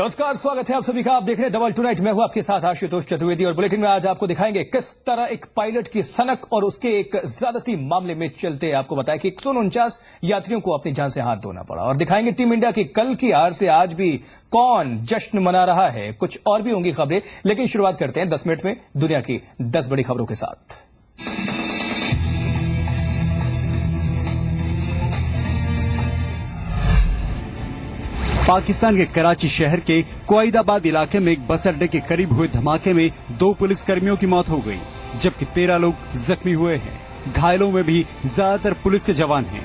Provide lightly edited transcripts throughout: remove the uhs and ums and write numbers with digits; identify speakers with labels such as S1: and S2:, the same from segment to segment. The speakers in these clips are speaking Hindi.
S1: नमस्कार, स्वागत है आप सभी का। आप देख रहे हैं डबल टुनाइट। मैं हूं आपके साथ आशुतोष चतुर्वेदी और बुलेटिन में आज आपको दिखाएंगे किस तरह एक पायलट की सनक और उसके एक ज्यादती मामले में चलते आपको बताया कि 149 यात्रियों को अपनी जान से हाथ धोना पड़ा और दिखाएंगे टीम इंडिया की कल की हार से आज भी कौन जश्न मना रहा है। कुछ और भी होंगी खबरें, लेकिन शुरुआत करते हैं 10 मिनट में दुनिया की 10 बड़ी खबरों के साथ।
S2: पाकिस्तान के कराची शहर के कुवैदाबाद इलाके में एक बस अड्डे के करीब हुए धमाके में 2 पुलिसकर्मियों की मौत हो गई, जबकि 13 लोग जख्मी हुए हैं। घायलों में भी ज्यादातर पुलिस के जवान हैं।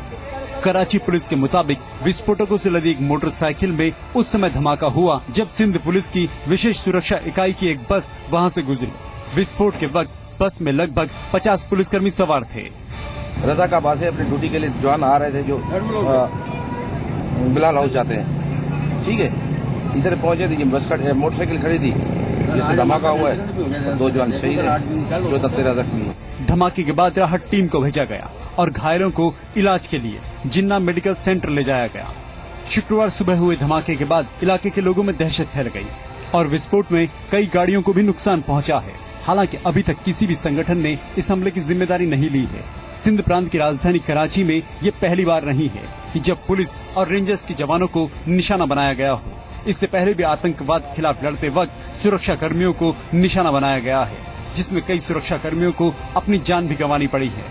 S2: कराची पुलिस के मुताबिक विस्फोटकों से लदी एक मोटरसाइकिल में उस समय धमाका हुआ जब सिंध पुलिस की विशेष सुरक्षा इकाई की एक बस वहां से गुजरी। विस्फोट के वक्त बस में लगभग 50 पुलिसकर्मी सवार थे।
S3: रज़ाकाबाद से अपनी ड्यूटी के लिए जवान आ रहे थे जो बिलाल हाउस जाते हैं, ठीक है। इधर पहुंचे थे, बस मोटरसाइकिल खड़ी थी, जिससे धमाका हुआ है। 2 जवान शहीद हैं, जो 13 जख्मी हैं।
S2: धमाके के बाद राहत टीम को भेजा गया और घायलों को इलाज के लिए जिन्ना मेडिकल सेंटर ले जाया गया। शुक्रवार सुबह हुए धमाके के बाद इलाके के लोगों में दहशत फैल गई और विस्फोट में कई गाड़ियों को भी नुकसान पहुंचा है। हालांकि अभी तक किसी भी संगठन ने इस हमले की जिम्मेदारी नहीं ली है। सिंध प्रांत की राजधानी कराची में ये पहली बार नहीं है कि जब पुलिस और रेंजर्स के जवानों को निशाना बनाया गया हो। इससे पहले भी आतंकवाद के खिलाफ लड़ते वक्त सुरक्षा कर्मियों को निशाना बनाया गया है, जिसमें कई सुरक्षा कर्मियों को अपनी जान भी गंवानी पड़ी है।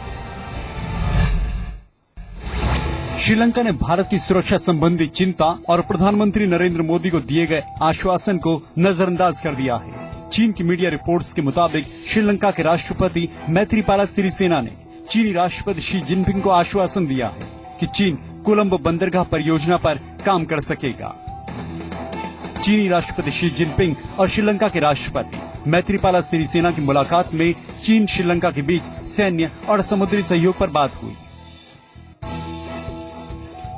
S2: श्रीलंका ने भारत की सुरक्षा संबंधी चिंता और प्रधानमंत्री नरेंद्र मोदी को दिए गए आश्वासन को नजरअंदाज कर दिया है। चीन की मीडिया रिपोर्ट्स के मुताबिक श्रीलंका के राष्ट्रपति मैत्रीपाला सिरिसेना ने चीनी राष्ट्रपति शी जिनपिंग को आश्वासन दिया है कि चीन कोलंबो बंदरगाह परियोजना पर काम कर सकेगा। चीनी राष्ट्रपति शी जिनपिंग और श्रीलंका के राष्ट्रपति मैत्रीपाला सिरिसेना की मुलाकात में चीन श्रीलंका के बीच सैन्य और समुद्री सहयोग पर बात हुई।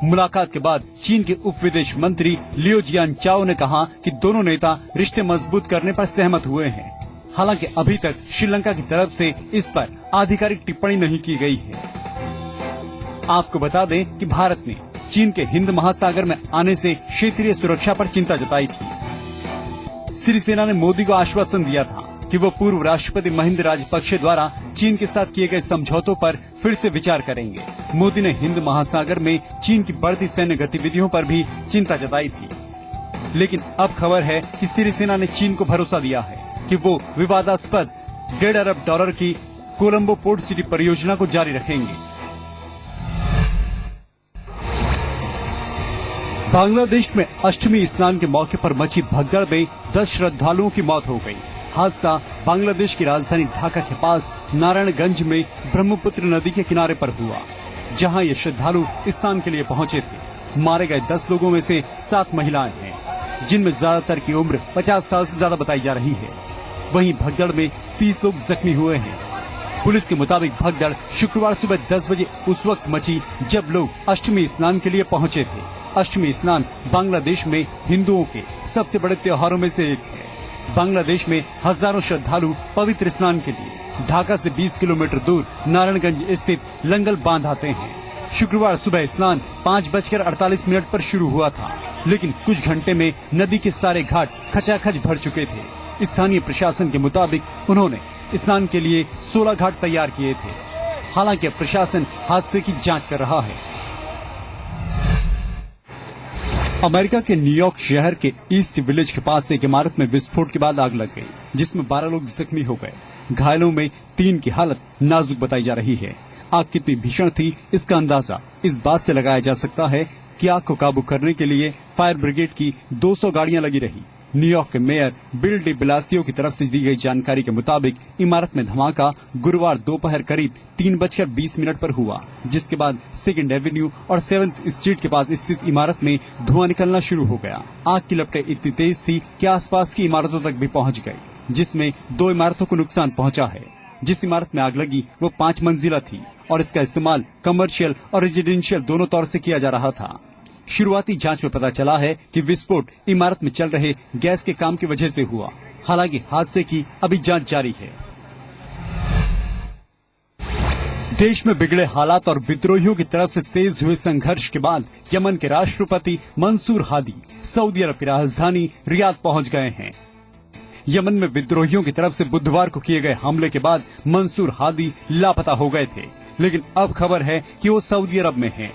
S2: मुलाकात के बाद चीन के उप विदेश मंत्री लियो जियानचाओ ने कहा कि दोनों नेता रिश्ते मजबूत करने पर सहमत हुए हैं। हालांकि अभी तक श्रीलंका की तरफ से इस पर आधिकारिक टिप्पणी नहीं की गई है। आपको बता दें कि भारत ने चीन के हिंद महासागर में आने से क्षेत्रीय सुरक्षा पर चिंता जताई थी। सिरिसेना ने मोदी को आश्वासन दिया था कि वो पूर्व राष्ट्रपति महिंदा राजपक्षे द्वारा चीन के साथ किए गए समझौतों पर फिर से विचार करेंगे। मोदी ने हिंद महासागर में चीन की बढ़ती सैन्य गतिविधियों पर भी चिंता जताई थी। लेकिन अब खबर है कि सिरिसेना ने चीन को भरोसा दिया है कि वो विवादास्पद $1.5 अरब की कोलंबो पोर्ट सिटी परियोजना को जारी रखेंगे। बांग्लादेश में अष्टमी स्नान के मौके पर मची भगदड़ में 10 श्रद्धालुओं की मौत हो गई। हादसा बांग्लादेश की राजधानी ढाका के पास नारायणगंज में ब्रह्मपुत्र नदी के किनारे पर हुआ, जहां ये श्रद्धालु स्नान के लिए पहुंचे थे। मारे गए 10 लोगों में से 7 महिलाएं हैं, जिनमें ज्यादातर की उम्र 50 साल से ज्यादा बताई जा रही है। वहीं भगदड़ में 30 लोग जख्मी हुए हैं। पुलिस के मुताबिक भगदड़ शुक्रवार सुबह 10 बजे उस वक्त मची जब लोग अष्टमी स्नान के लिए पहुंचे थे। अष्टमी स्नान बांग्लादेश में हिंदुओं के सबसे बड़े त्योहारों में से एक है। बांग्लादेश में हजारों श्रद्धालु पवित्र स्नान के लिए ढाका से 20 किलोमीटर दूर नारायणगंज स्थित लंगल बांध आते हैं। शुक्रवार सुबह स्नान 5:48 पर शुरू हुआ था, लेकिन कुछ घंटे में नदी के सारे घाट खचाखच भर चुके थे। स्थानीय प्रशासन के मुताबिक उन्होंने स्नान के लिए 16 घाट तैयार किए थे। हालांकि प्रशासन हादसे की जांच कर रहा है। अमेरिका के न्यूयॉर्क शहर के ईस्ट विलेज के पास एक इमारत में विस्फोट के बाद आग लग गई, जिसमें 12 लोग जख्मी हो गए। घायलों में 3 की हालत नाजुक बताई जा रही है। आग कितनी भीषण थी, इसका अंदाजा इस बात से लगाया जा सकता है कि आग को काबू करने के लिए फायर ब्रिगेड की 200 गाड़ियां लगी रही। न्यूयॉर्क के मेयर बिल डी ब्लासियो की तरफ से दी गई जानकारी के मुताबिक इमारत में धमाका गुरुवार दोपहर करीब 3:20 पर हुआ, जिसके बाद 2nd एवेन्यू और 7th स्ट्रीट के पास स्थित इमारत में धुआं निकलना शुरू हो गया। आग की लपटें इतनी तेज थी कि आसपास की इमारतों तक भी पहुंच गई, जिसमें 2 इमारतों को नुकसान पहुंचा है। जिस इमारत में आग लगी वो 5 मंजिला थी और इसका इस्तेमाल कमर्शियल और रेजिडेंशियल दोनों तौर से किया जा रहा था। शुरुआती जांच में पता चला है कि विस्फोट इमारत में चल रहे गैस के काम की वजह से हुआ। हालांकि हादसे की अभी जांच जारी है। देश में बिगड़े हालात और विद्रोहियों की तरफ से तेज हुए संघर्ष के बाद यमन के राष्ट्रपति मंसूर हादी सऊदी अरब की राजधानी रियाद पहुंच गए हैं। यमन में विद्रोहियों की तरफ से बुधवार को किए गए हमले के बाद मंसूर हादी लापता हो गए थे, लेकिन अब खबर है कि वो सऊदी अरब में हैं।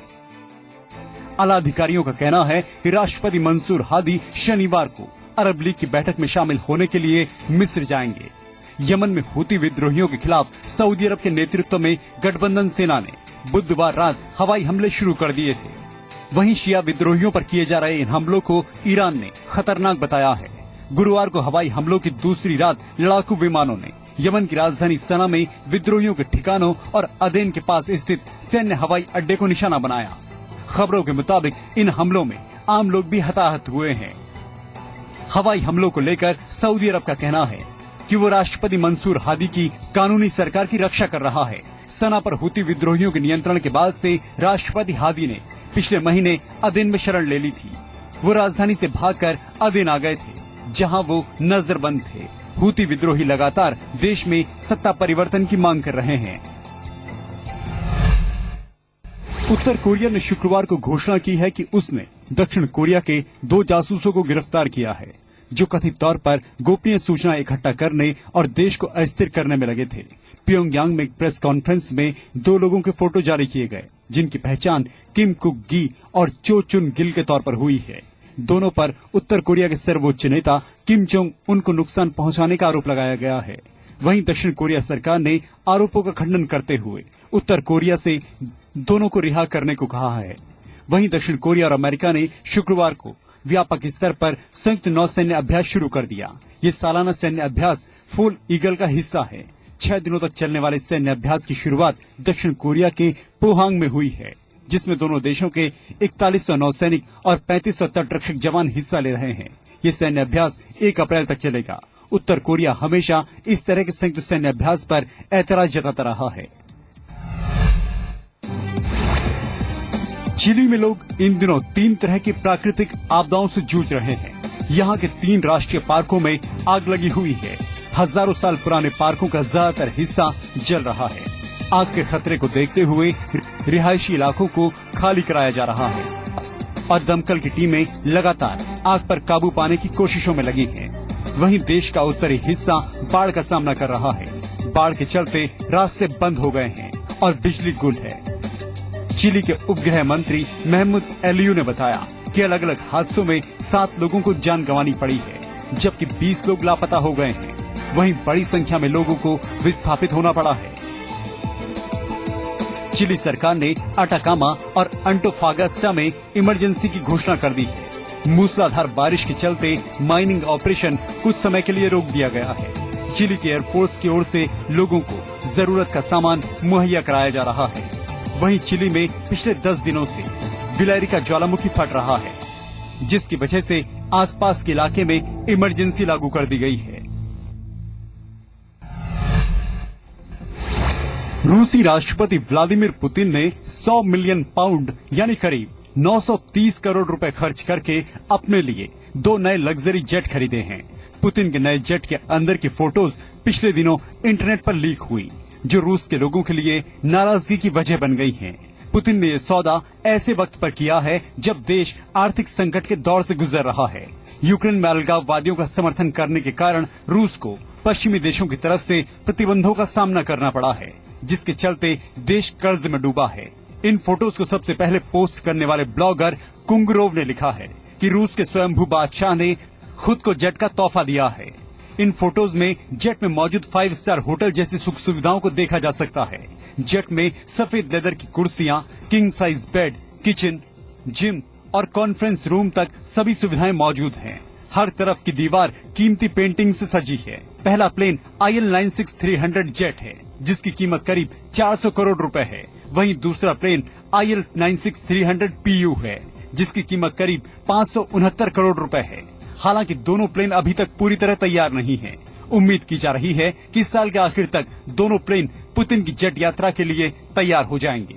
S2: आला अधिकारियों का कहना है कि राष्ट्रपति मंसूर हादी शनिवार को अरब लीग की बैठक में शामिल होने के लिए मिस्र जाएंगे। यमन में हुती विद्रोहियों के खिलाफ सऊदी अरब के नेतृत्व में गठबंधन सेना ने बुधवार रात हवाई हमले शुरू कर दिए थे। वहीं शिया विद्रोहियों पर किए जा रहे इन हमलों को ईरान ने खतरनाक बताया है। गुरुवार को हवाई हमलों की दूसरी रात लड़ाकू विमानों ने यमन की राजधानी सना में विद्रोहियों के ठिकानों और अदेन के पास स्थित सैन्य हवाई अड्डे को निशाना बनाया। खबरों के मुताबिक इन हमलों में आम लोग भी हताहत हुए हैं। हवाई हमलों को लेकर सऊदी अरब का कहना है कि वो राष्ट्रपति मंसूर हादी की कानूनी सरकार की रक्षा कर रहा है। सना पर हुती विद्रोहियों के नियंत्रण के बाद से राष्ट्रपति हादी ने पिछले महीने अदेन में शरण ले ली थी। वो राजधानी से भागकर अदेन आ गए थे, जहां वो नजरबंद थे। हुती विद्रोही लगातार देश में सत्ता परिवर्तन की मांग कर रहे हैं। उत्तर कोरिया ने शुक्रवार को घोषणा की है कि उसने दक्षिण कोरिया के 2 जासूसों को गिरफ्तार किया है, जो कथित तौर पर गोपनीय सूचना इकट्ठा करने और देश को अस्थिर करने में लगे थे। प्योंगयांग में एक प्रेस कॉन्फ्रेंस में 2 लोगों के फोटो जारी किए गए, जिनकी पहचान किम कुक गी और चो चुन गिल के तौर पर हुई है। दोनों पर उत्तर कोरिया के सर्वोच्च नेता किम जोंग उन को नुकसान पहुंचाने का आरोप लगाया गया है। वहीं दक्षिण कोरिया सरकार ने आरोपों का खंडन करते हुए उत्तर कोरिया से दोनों को रिहा करने को कहा है। वहीं दक्षिण कोरिया और अमेरिका ने शुक्रवार को व्यापक स्तर पर संयुक्त नौसैन्य अभ्यास शुरू कर दिया। ये सालाना सैन्य अभ्यास फुल ईगल का हिस्सा है। 6 दिनों तक चलने वाले सैन्य अभ्यास की शुरुआत दक्षिण कोरिया के पोहांग में हुई है, जिसमें दोनों देशों के 4100 नौसैनिक और 3500 तटरक्षक जवान हिस्सा ले रहे हैं। ये सैन्य अभ्यास 1 अप्रैल तक चलेगा। उत्तर कोरिया हमेशा इस तरह के संयुक्त सैन्य अभ्यास पर ऐतराज जताता रहा है। चिली में लोग इन दिनों 3 तरह की प्राकृतिक आपदाओं से जूझ रहे हैं। यहाँ के 3 राष्ट्रीय पार्कों में आग लगी हुई है। हजारों साल पुराने पार्कों का ज्यादातर हिस्सा जल रहा है। आग के खतरे को देखते हुए रिहायशी इलाकों को खाली कराया जा रहा है और दमकल की टीमें लगातार आग पर काबू पाने की कोशिशों में लगी हैं। वहीं देश का उत्तरी हिस्सा बाढ़ का सामना कर रहा है। बाढ़ के चलते रास्ते बंद हो गए हैं और बिजली गुल है। चिली के उपगृह मंत्री महमूद एलियू ने बताया कि अलग अलग हादसों में 7 लोगों को जान गंवानी पड़ी है, जबकि 20 लोग लापता हो गए हैं। वहीं बड़ी संख्या में लोगों को विस्थापित होना पड़ा है। चिली सरकार ने अटाकामा और अंटोफागास्टा में इमरजेंसी की घोषणा कर दी है। मूसलाधार बारिश के चलते माइनिंग ऑपरेशन कुछ समय के लिए रोक दिया गया है। चिली की एयरफोर्स की ओर से लोगों को जरूरत का सामान मुहैया कराया जा रहा है। वहीं चिली में पिछले 10 दिनों से विलैरी का ज्वालामुखी फट रहा है, जिसकी वजह से आसपास के इलाके में इमरजेंसी लागू कर दी गई है। रूसी राष्ट्रपति व्लादिमीर पुतिन ने 100 मिलियन पाउंड यानी करीब 930 करोड़ रुपए खर्च करके अपने लिए 2 नए लग्जरी जेट खरीदे हैं। पुतिन के नए जेट के अंदर की फोटोज पिछले दिनों इंटरनेट पर लीक हुई, जो रूस के लोगों के लिए नाराजगी की वजह बन गई हैं। पुतिन ने यह सौदा ऐसे वक्त पर किया है जब देश आर्थिक संकट के दौर से गुजर रहा है। यूक्रेन में अलगाववादियों का समर्थन करने के कारण रूस को पश्चिमी देशों की तरफ से प्रतिबंधों का सामना करना पड़ा है, जिसके चलते देश कर्ज में डूबा है। इन फोटोज को सबसे पहले पोस्ट करने वाले ब्लॉगर कुंगरोव ने लिखा है कि रूस के स्वयंभू बादशाह ने खुद को जेट का तोहफा दिया है। इन फोटोज में जेट में मौजूद 5 स्टार होटल जैसी सुख सुविधाओं को देखा जा सकता है। जेट में सफेद लेदर की कुर्सियां, king size bed, kitchen, gym और कॉन्फ्रेंस रूम तक सभी सुविधाएं मौजूद हैं। हर तरफ की दीवार कीमती पेंटिंग से सजी है। पहला प्लेन IL-96-300 जेट है, जिसकी कीमत करीब 400 करोड़ रुपए है। वहीं दूसरा प्लेन IL-96-300 PU है, जिसकी कीमत करीब 569 करोड़ रुपए है। हालांकि दोनों प्लेन अभी तक पूरी तरह तैयार नहीं हैं। उम्मीद की जा रही है कि इस साल के आखिर तक दोनों प्लेन पुतिन की जेट यात्रा के लिए तैयार हो जाएंगे।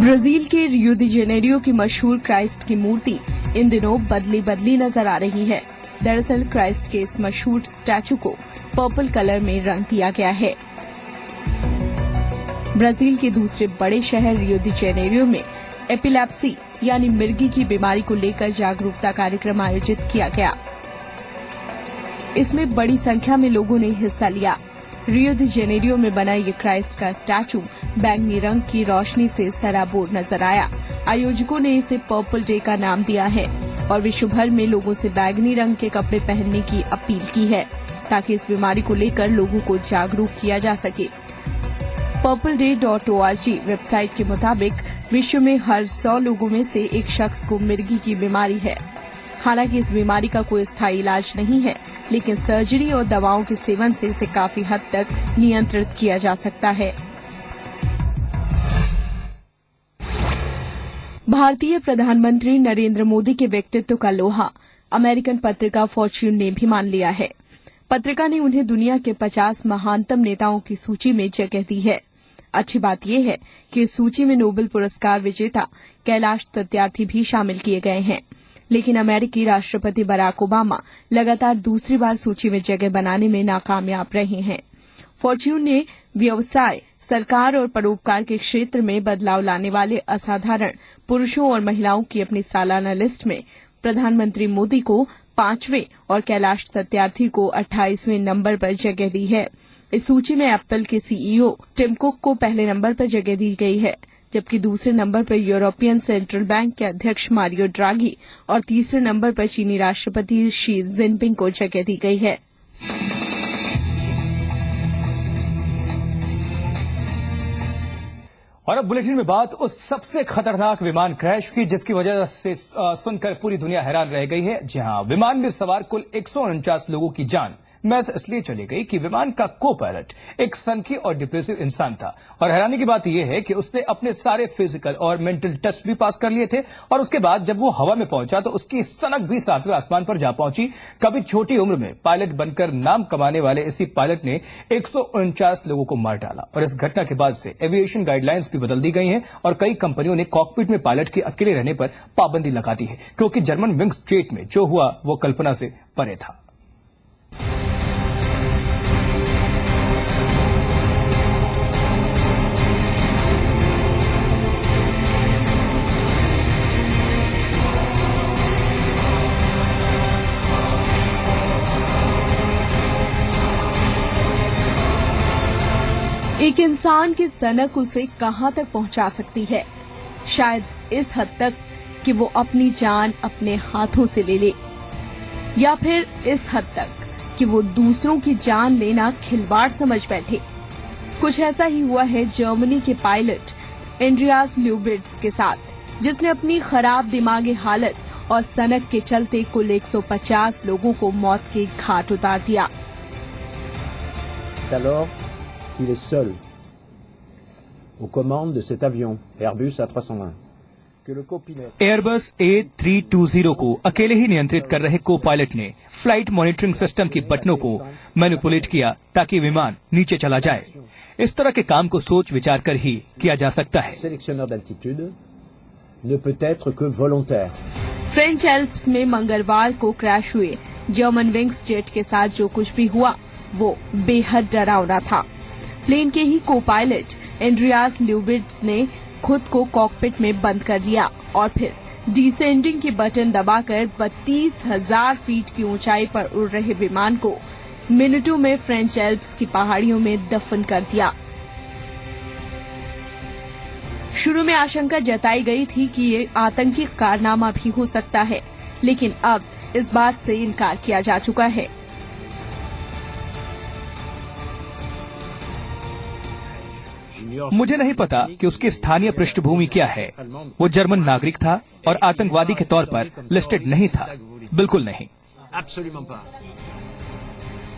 S4: ब्राजील के रियो दी जेनेरियो की मशहूर क्राइस्ट की मूर्ति इन दिनों बदली बदली नजर आ रही है। दरअसल क्राइस्ट के इस मशहूर स्टैचू को पर्पल कलर में रंग दिया गया है। ब्राजील के दूसरे बड़े शहर रियो डी जेनेरियो में एपिलेप्सी यानी मिर्गी की बीमारी को लेकर जागरूकता कार्यक्रम आयोजित किया गया। इसमें बड़ी संख्या में लोगों ने हिस्सा लिया। रियो डी जेनेरियो में बना ये क्राइस्ट का स्टैचू बैंगनी रंग की रोशनी से सराबोर नजर आया। आयोजकों ने इसे पर्पल डे का नाम दिया है और विश्व भर में लोगों से बैंगनी रंग के कपड़े पहनने की अपील की है ताकि इस बीमारी को लेकर लोगों को जागरूक किया जा सके। purpleday.org वेबसाइट के मुताबिक विश्व में हर 100 लोगों में से एक शख्स को मिर्गी की बीमारी है। हालांकि इस बीमारी का कोई स्थायी इलाज नहीं है, लेकिन सर्जरी और दवाओं के सेवन से इसे काफी हद तक नियंत्रित किया जा सकता है। भारतीय प्रधानमंत्री नरेंद्र मोदी के व्यक्तित्व का लोहा अमेरिकन पत्रिका फॉर्च्यून ने भी मान लिया है। पत्रिका ने उन्हें दुनिया के 50 महानतम नेताओं की सूची में जगह दी है। अच्छी बात यह है कि इस सूची में नोबेल पुरस्कार विजेता कैलाश सत्यार्थी भी शामिल किए गए हैं, लेकिन अमेरिकी राष्ट्रपति बराक ओबामा लगातार दूसरी बार सूची में जगह बनाने में नाकामयाब रहे हैं। फॉर्च्यून ने व्यवसाय, सरकार और परोपकार के क्षेत्र में बदलाव लाने वाले असाधारण पुरुषों और महिलाओं की अपनी सालाना लिस्ट में प्रधानमंत्री मोदी को 5वें और कैलाश सत्यार्थी को 28वें नंबर पर जगह दी है। इस सूची में एप्पल के सीईओ टिम कुक को पहले नंबर पर जगह दी गई है, जबकि दूसरे नंबर पर यूरोपियन सेंट्रल बैंक के अध्यक्ष मारियो ड्रागी और तीसरे नंबर पर चीनी राष्ट्रपति शी जिनपिंग को जगह दी गई है।
S1: और अब बुलेटिन में बात उस सबसे खतरनाक विमान क्रैश की जिसकी वजह से सुनकर पूरी दुनिया हैरान रह गई है। जी हां, विमान में सवार कुल 149 लोगों की जान महज इसलिए चली गई कि विमान का को पायलट एक सनकी और डिप्रेसिव इंसान था। और हैरानी की बात यह है कि उसने अपने सारे फिजिकल और मेंटल टेस्ट भी पास कर लिए थे और उसके बाद जब वो हवा में पहुंचा तो उसकी सनक भी 7वें आसमान पर जा पहुंची। कभी छोटी उम्र में पायलट बनकर नाम कमाने वाले इसी पायलट ने 149 लोगों को मार डाला। और इस घटना के बाद से एविएशन गाइडलाइंस भी बदल दी गई हैं और कई कंपनियों ने कॉकपिट में पायलट के अकेले रहने पर पाबंदी लगा दी है, क्योंकि जर्मन विंग्स जेट में जो हुआ वो कल्पना से परे था।
S4: एक इंसान की सनक उसे कहां तक पहुंचा सकती है? शायद इस हद तक कि वो अपनी जान अपने हाथों से ले ले, या फिर इस हद तक कि वो दूसरों की जान लेना खिलवाड़ समझ बैठे। कुछ ऐसा ही हुआ है जर्मनी के पायलट एंड्रियास ल्यूबिट्स के साथ, जिसने अपनी खराब दिमागी हालत और सनक के चलते कुल 150 लोगों को मौत के घाट उतार दिया।
S5: Il est seul aux commandes de cet avion Airbus A320 que le copilote
S1: Airbus A320 को अकेले ही नियंत्रित कर रहे को पायलट ने फ्लाइट मॉनिटरिंग सिस्टम की बटनों को मैनिपुलेट किया ताकि विमान नीचे चला जाए। इस तरह के काम को सोच विचार कर ही किया जा सकता है।
S5: sélectionneur d'altitude ne peut être que volontaire।
S4: French Alps में मंगलवार को क्रैश हुए जर्मन विंग्स जेट के साथ जो कुछ भी हुआ वो बेहद डरावना था। प्लेन के ही को पायलट एंड्रियास ल्यूबिट्स ने खुद को कॉकपिट में बंद कर लिया और फिर डिसेंडिंग की बटन दबाकर 32,000 फीट की ऊंचाई पर उड़ रहे विमान को मिनटों में फ्रेंच एल्प्स की पहाड़ियों में दफन कर दिया। शुरू में आशंका जताई गई थी कि ये आतंकी कारनामा भी हो सकता है, लेकिन अब इस बात से इनकार किया जा चुका है।
S1: मुझे नहीं पता कि उसकी स्थानीय पृष्ठभूमि क्या है। वो जर्मन नागरिक था और आतंकवादी के तौर पर लिस्टेड नहीं था, बिल्कुल नहीं।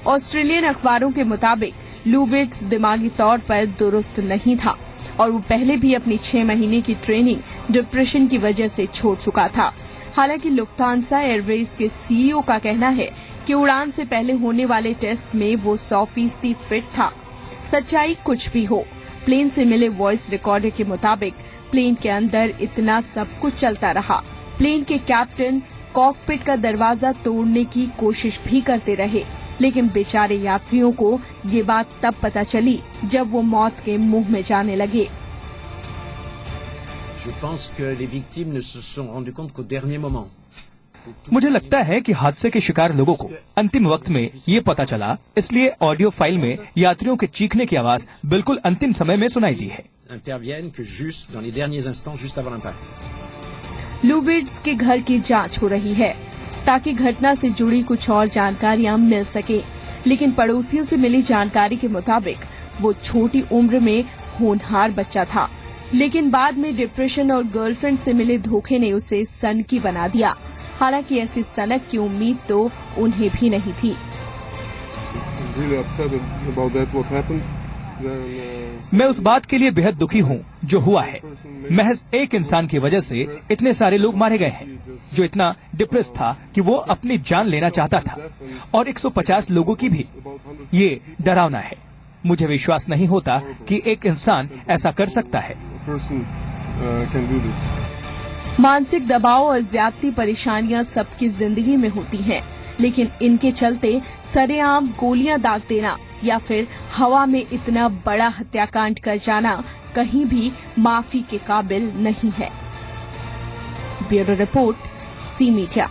S4: ऑस्ट्रेलियन अखबारों के मुताबिक ल्यूबिट्स दिमागी तौर पर दुरुस्त नहीं था और वो पहले भी अपनी 6 महीने की ट्रेनिंग डिप्रेशन की वजह से छोड़ चुका था। हालांकि लुफ्तांसा एयरवेज के सीईओ का कहना है कि उड़ान से पहले होने वाले टेस्ट में वो 100% फिट था। सच्चाई कुछ भी हो, प्लेन से मिले वॉइस रिकॉर्डर के मुताबिक प्लेन के अंदर इतना सब कुछ चलता रहा। प्लेन के कैप्टन कॉकपिट का दरवाजा तोड़ने की कोशिश भी करते रहे, लेकिन बेचारे यात्रियों को ये बात तब पता चली जब वो मौत के मुंह में जाने लगे।
S5: Je pense que les victimes ne se sont rendues compte qu'au dernier moment.
S1: मुझे लगता है कि हादसे के शिकार लोगों को अंतिम वक्त में ये पता चला, इसलिए ऑडियो फाइल में यात्रियों के चीखने की आवाज बिल्कुल अंतिम समय में सुनाई दी है।
S5: Interviennent que juste dans les derniers instants, juste avant l'impact.
S4: लुबिड्स के घर की जांच हो रही है ताकि घटना से जुड़ी कुछ और जानकारियां मिल सके, लेकिन पड़ोसियों से मिली जानकारी के मुताबिक वो छोटी उम्र में होनहार बच्चा था, लेकिन बाद में डिप्रेशन और गर्लफ्रेंड से मिले धोखे ने उसे सनकी बना दिया। हालांकि ऐसी सनक की उम्मीद तो उन्हें भी नहीं थी।
S1: मैं उस बात के लिए बेहद दुखी हूँ जो हुआ है। महज एक इंसान की वजह से इतने सारे लोग मारे गए हैं जो इतना डिप्रेस था कि वो अपनी जान लेना चाहता था, और 150 लोगों की भी। ये डरावना है। मुझे विश्वास नहीं होता कि एक इंसान ऐसा कर सकता है।
S4: मानसिक दबाव और ज्यादती परेशानियां सबकी जिंदगी में होती हैं, लेकिन इनके चलते सरेआम गोलियां दाग देना या फिर हवा में इतना बड़ा हत्याकांड कर जाना कहीं भी माफी के काबिल नहीं है। Bureau report, C media.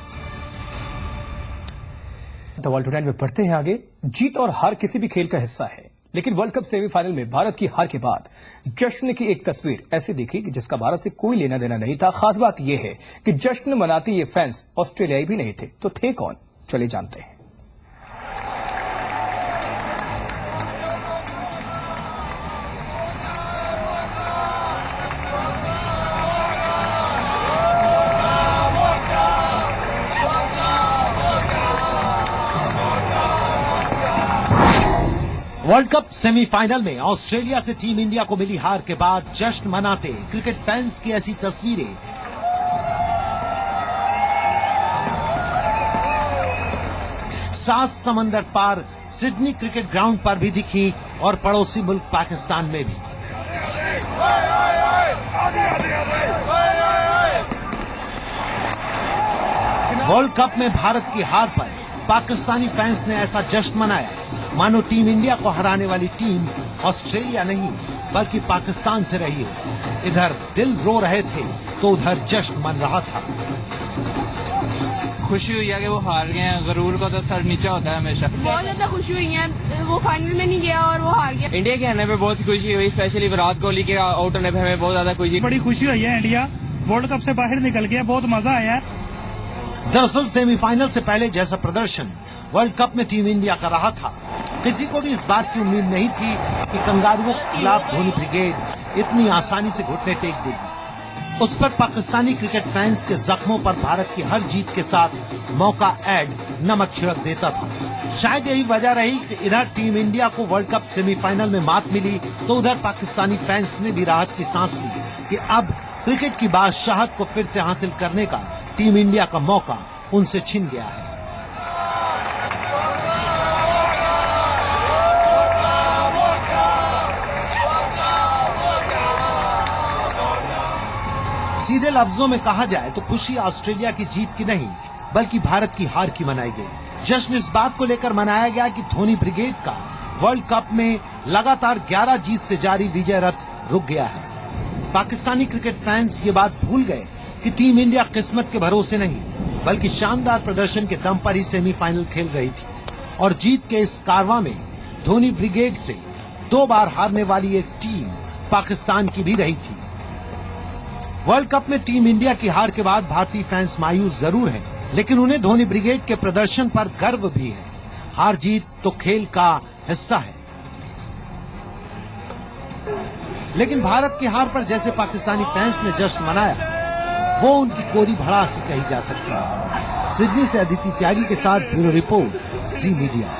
S1: The world today में बढ़ते हैं आगे। जीत और हार किसी भी खेल का हिस्सा है, लेकिन वर्ल्ड कप सेमीफाइनल में भारत की हार के बाद जश्न की एक तस्वीर ऐसी दिखी कि जिसका भारत से कोई लेना देना नहीं था। खास बात यह है कि जश्न मनाते ये फैंस ऑस्ट्रेलियाई भी नहीं थे, तो थे कौन? चलिए जानते हैं।
S6: वर्ल्ड कप सेमीफाइनल में ऑस्ट्रेलिया से टीम इंडिया को मिली हार के बाद जश्न मनाते क्रिकेट फैंस की ऐसी तस्वीरें सात समंदर पार सिडनी क्रिकेट ग्राउंड पर भी दिखी और पड़ोसी मुल्क पाकिस्तान में भी। वर्ल्ड कप में भारत की हार पर पाकिस्तानी फैंस ने ऐसा जश्न मनाया मानो टीम इंडिया को हराने वाली टीम ऑस्ट्रेलिया नहीं बल्कि पाकिस्तान से रही हो। इधर दिल रो रहे थे तो उधर जश्न मन रहा था।
S7: खुशी हुई है कि वो हार गए हैं। गरूर का तो सर नीचा होता है हमेशा।
S8: बहुत ज्यादा खुशी हुई है, वो फाइनल में नहीं गया और वो हार गया।
S7: इंडिया के आने पे बहुत खुशी हुई, स्पेशली विराट कोहली के आउट होने पे हमें बहुत ज्यादा खुशी।
S9: बड़ी खुशी हुई है। इंडिया वर्ल्ड कप से बाहर निकल गया, बहुत मजा आया है।
S6: दरअसल सेमीफाइनल से पहले जैसा प्रदर्शन वर्ल्ड कप में टीम इंडिया का रहा था, किसी को भी इस बात की उम्मीद नहीं थी कि कंगारुओं के खिलाफ धोनी ब्रिगेड इतनी आसानी से घुटने टेक देगी। उस पर पाकिस्तानी क्रिकेट फैंस के जख्मों पर भारत की हर जीत के साथ मौका ऐड नमक छिड़क देता था। शायद यही वजह रही कि इधर टीम इंडिया को वर्ल्ड कप सेमीफाइनल में मात मिली तो उधर पाकिस्तानी फैंस ने भी राहत की सांस ली कि अब क्रिकेट की बादशाहत को फिर से हासिल करने का टीम इंडिया का मौका उनसे छिन गया है। सीधे लफ्जों में कहा जाए तो खुशी ऑस्ट्रेलिया की जीत की नहीं बल्कि भारत की हार की मनाई गई। जश्न इस बात को लेकर मनाया गया कि धोनी ब्रिगेड का वर्ल्ड कप में लगातार 11 जीत से जारी विजय रथ रुक गया है। पाकिस्तानी क्रिकेट फैंस ये बात भूल गए कि टीम इंडिया किस्मत के भरोसे नहीं बल्कि शानदार प्रदर्शन के दम पर ही सेमीफाइनल खेल रही थी और जीत के इस कारवां में धोनी ब्रिगेड से 2 बार हारने वाली एक टीम पाकिस्तान की भी रही थी। वर्ल्ड कप में टीम इंडिया की हार के बाद भारतीय फैंस मायूस जरूर हैं, लेकिन उन्हें धोनी ब्रिगेड के प्रदर्शन पर गर्व भी है। हार जीत तो खेल का हिस्सा है, लेकिन भारत की हार पर जैसे पाकिस्तानी फैंस ने जश्न मनाया वो उनकी कोरी भड़ास कही जा सकती है। सिडनी से अदिति त्यागी के साथ ब्यूरो रिपोर्ट, सी मीडिया।